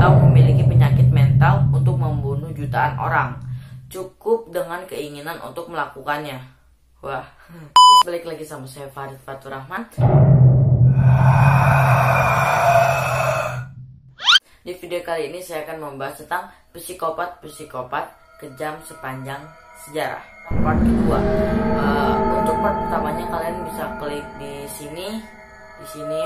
atau memiliki penyakit mental untuk membunuh jutaan orang. Cukup dengan keinginan untuk melakukannya. Wah, balik lagi sama saya Farid Fatur Rahman. Di video kali ini saya akan membahas tentang psikopat-psikopat kejam sepanjang sejarah. Part kedua. Untuk part pertamanya kalian bisa klik di sini,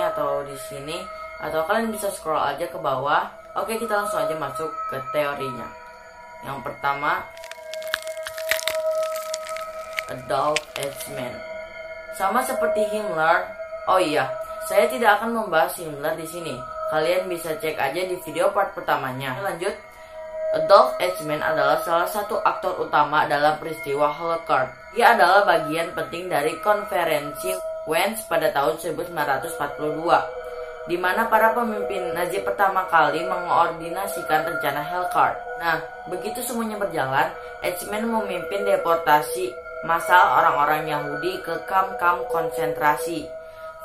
atau di sini, atau kalian bisa scroll aja ke bawah. Oke, kita langsung aja masuk ke teorinya. Yang pertama, Adolf Eichmann. Sama seperti Himmler. Oh iya, saya tidak akan membahas Himmler di sini. Kalian bisa cek aja di video part pertamanya. Lanjut. Adolf Eichmann adalah salah satu aktor utama dalam peristiwa Holocaust. Dia adalah bagian penting dari konferensi Wien pada tahun 1942, di mana para pemimpin Nazi pertama kali mengordinasikan rencana Holocaust. Nah, begitu semuanya berjalan, Eichmann memimpin deportasi massal orang-orang Yahudi ke kamp-kamp konsentrasi,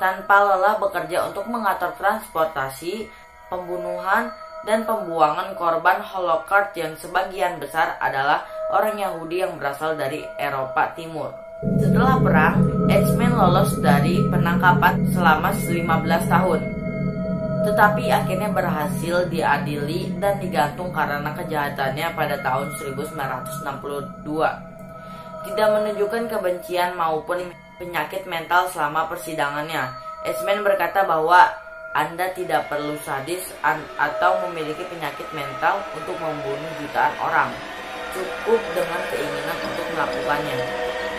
tanpa lelah bekerja untuk mengatur transportasi, pembunuhan, dan pembuangan korban Holocaust yang sebagian besar adalah orang Yahudi yang berasal dari Eropa Timur. Setelah perang, Eichmann lolos dari penangkapan selama 15 tahun. Tetapi akhirnya berhasil diadili dan digantung karena kejahatannya pada tahun 1962. Tidak menunjukkan kebencian maupun penyakit mental selama persidangannya. Eichmann berkata bahwa Anda tidak perlu sadis atau memiliki penyakit mental untuk membunuh jutaan orang. Cukup dengan keinginan untuk melakukannya.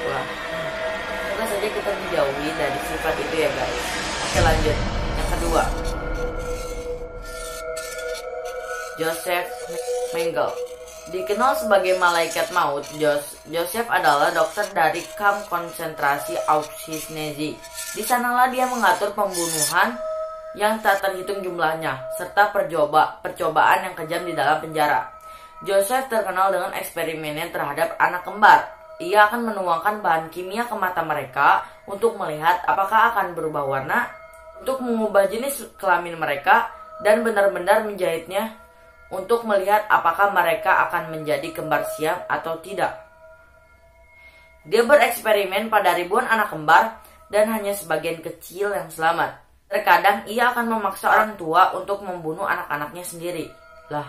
Wah, semoga saja kita dijauhi dari sifat itu ya guys. Oke, lanjut. Yang kedua, Joseph Mengele. Dikenal sebagai malaikat maut, Joseph adalah dokter dari kamp konsentrasi Auschwitz-Nazi. Di sanalah dia mengatur pembunuhan yang tak terhitung jumlahnya, serta percobaan yang kejam di dalam penjara. Joseph terkenal dengan eksperimennya terhadap anak kembar. Ia akan menuangkan bahan kimia ke mata mereka untuk melihat apakah akan berubah warna, untuk mengubah jenis kelamin mereka, dan benar-benar menjahitnya untuk melihat apakah mereka akan menjadi kembar siam atau tidak. Dia bereksperimen pada ribuan anak kembar dan hanya sebagian kecil yang selamat. Terkadang ia akan memaksa orang tua untuk membunuh anak-anaknya sendiri. Lah,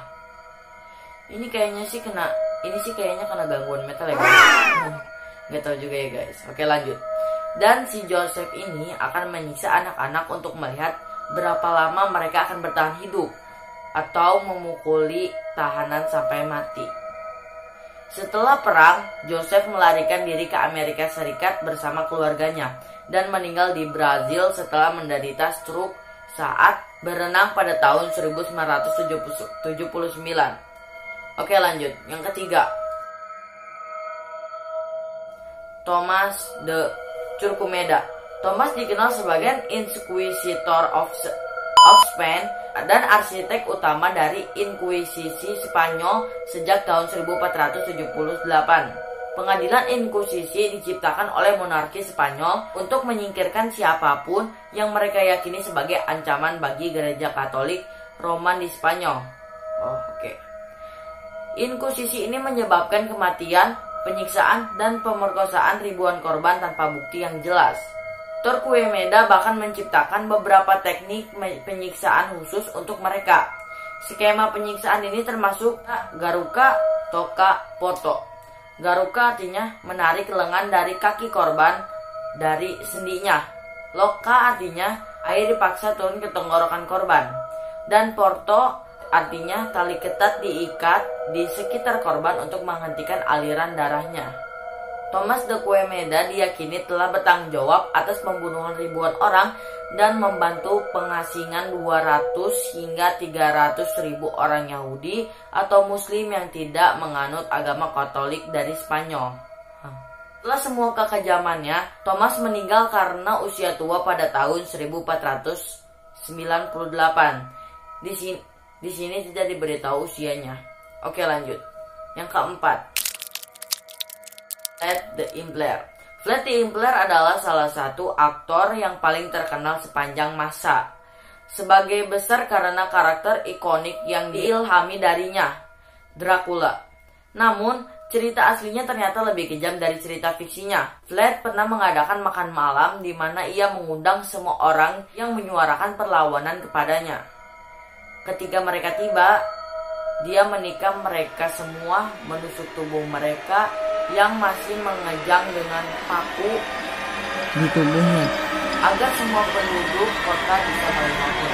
ini kayaknya kena gangguan mental ya guys. Gak tau juga ya guys. Oke, lanjut. Dan si Joseph ini akan menyiksa anak-anak untuk melihat berapa lama mereka akan bertahan hidup, atau memukuli tahanan sampai mati. Setelah perang, Joseph melarikan diri ke Amerika Serikat bersama keluarganya dan meninggal di Brazil setelah menderita stroke saat berenang pada tahun 1979. Oke, lanjut. Yang ketiga, Thomas de Curcumeda. Thomas dikenal sebagai Inquisitor of Spain dan arsitek utama dari Inkuisisi Spanyol sejak tahun 1478. Pengadilan Inkuisisi diciptakan oleh monarki Spanyol untuk menyingkirkan siapapun yang mereka yakini sebagai ancaman bagi gereja Katolik Roman di Spanyol. Inkuisisi ini menyebabkan kematian, penyiksaan, dan pemerkosaan ribuan korban tanpa bukti yang jelas. Torquemada bahkan menciptakan beberapa teknik penyiksaan khusus untuk mereka. Skema penyiksaan ini termasuk garuka, toka, poto. Garuka artinya menarik lengan dari kaki korban dari sendinya. Loka artinya air dipaksa turun ke tenggorokan korban. Dan porto artinya tali ketat diikat di sekitar korban untuk menghentikan aliran darahnya. Thomas de Quemada diyakini telah bertanggung jawab atas pembunuhan ribuan orang dan membantu pengasingan 200 hingga 300 ribu orang Yahudi atau Muslim yang tidak menganut agama Katolik dari Spanyol. Setelah semua kekejamannya, Thomas meninggal karena usia tua pada tahun 1498. Di sini tidak diberitahu usianya. Oke, lanjut. Yang keempat, Vlad the Impaler. Vlad the Impaler adalah salah satu aktor yang paling terkenal sepanjang masa. sebagai besar karena karakter ikonik yang diilhami darinya, Dracula. Namun, cerita aslinya ternyata lebih kejam dari cerita fiksinya. Vlad pernah mengadakan makan malam di mana ia mengundang semua orang yang menyuarakan perlawanan kepadanya. Ketika mereka tiba, dia menikam mereka semua, menusuk tubuh mereka yang masih mengejang dengan paku di tubuhnya, agar semua penduduk kota bisa melihatnya.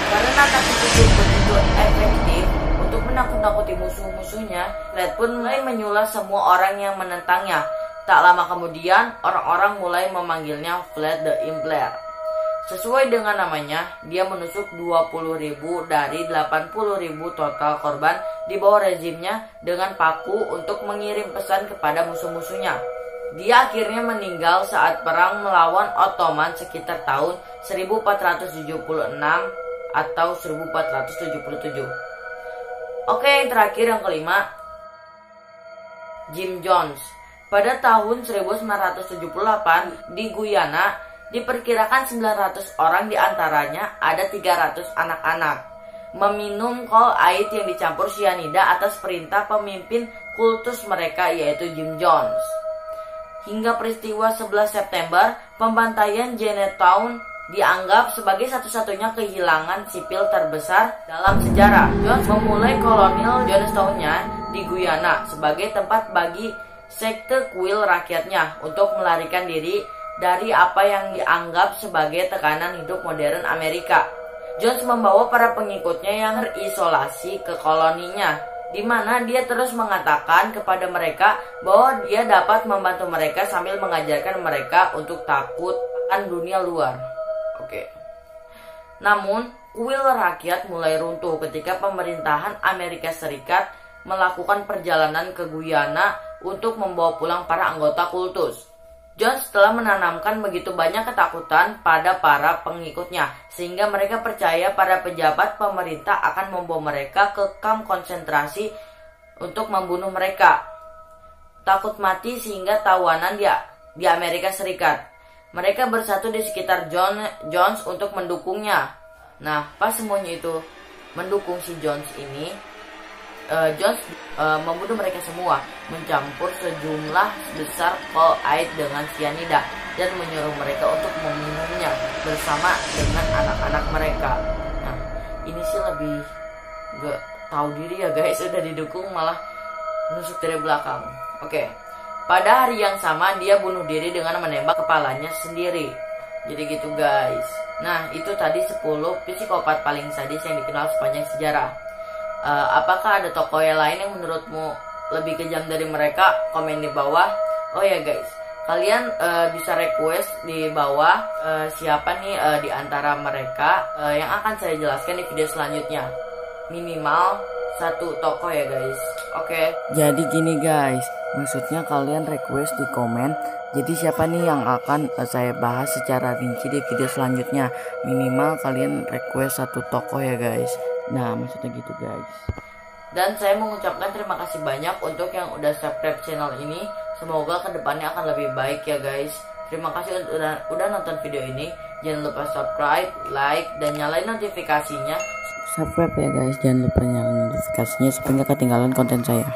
Karena taktik itu begitu efektif untuk menakut-nakuti musuh-musuhnya, Vlad pun mulai menyulah semua orang yang menentangnya. Tak lama kemudian, orang-orang mulai memanggilnya Vlad the Impaler. Sesuai dengan namanya, dia menusuk 20.000 dari 80.000 total korban di bawah rezimnya dengan paku untuk mengirim pesan kepada musuh-musuhnya. Dia akhirnya meninggal saat perang melawan Ottoman sekitar tahun 1476 atau 1477. Oke, yang terakhir yang kelima, Jim Jones. Pada tahun 1978 di Guyana, diperkirakan 900 orang diantaranya ada 300 anak-anak meminum kol ait yang dicampur cyanida atas perintah pemimpin kultus mereka yaitu Jim Jones. Hingga peristiwa 11 September, pembantaian Jamestown dianggap sebagai satu-satunya kehilangan sipil terbesar dalam sejarah. Jones memulai kolonial Jamestown-nya di Guyana sebagai tempat bagi sekte kuil rakyatnya untuk melarikan diri dari apa yang dianggap sebagai tekanan hidup modern Amerika. Jones membawa para pengikutnya yang terisolasi ke koloninya, di mana dia terus mengatakan kepada mereka bahwa dia dapat membantu mereka sambil mengajarkan mereka untuk takut akan dunia luar. Oke. Namun, kuil rakyat mulai runtuh ketika pemerintahan Amerika Serikat melakukan perjalanan ke Guyana untuk membawa pulang para anggota kultus. Jones telah menanamkan begitu banyak ketakutan pada para pengikutnya, sehingga mereka percaya para pejabat pemerintah akan membawa mereka ke kamp konsentrasi untuk membunuh mereka. Takut mati sehingga tawanan di Amerika Serikat. Mereka bersatu di sekitar Jones untuk mendukungnya. Nah, pas semuanya itu mendukung si Jones ini, Jones membunuh mereka semua, mencampur sejumlah besar kol ait dengan cyanida dan menyuruh mereka untuk meminumnya bersama dengan anak-anak mereka. Nah, ini sih lebih gak tahu diri ya guys, sudah didukung malah nusuk dari belakang. Oke. Pada hari yang sama dia bunuh diri dengan menembak kepalanya sendiri. Jadi gitu guys. Nah, itu tadi 10 psikopat paling sadis yang dikenal sepanjang sejarah. Apakah ada tokoh yang lain yang menurutmu lebih kejam dari mereka? Komen di bawah. Oh ya guys, kalian bisa request di bawah siapa nih di antara mereka yang akan saya jelaskan di video selanjutnya. Minimal 1 tokoh ya guys. Oke. Jadi gini guys, maksudnya kalian request di komen. Jadi siapa nih yang akan saya bahas secara rinci di video selanjutnya. Minimal kalian request 1 tokoh ya guys. Nah, maksudnya gitu guys. Dan saya mengucapkan terima kasih banyak untuk yang udah subscribe channel ini. Semoga kedepannya akan lebih baik ya guys. Terima kasih udah nonton video ini. Jangan lupa subscribe, like, dan nyalain notifikasinya. Subscribe ya guys, jangan lupa nyalain notifikasinya supaya gak ketinggalan konten saya.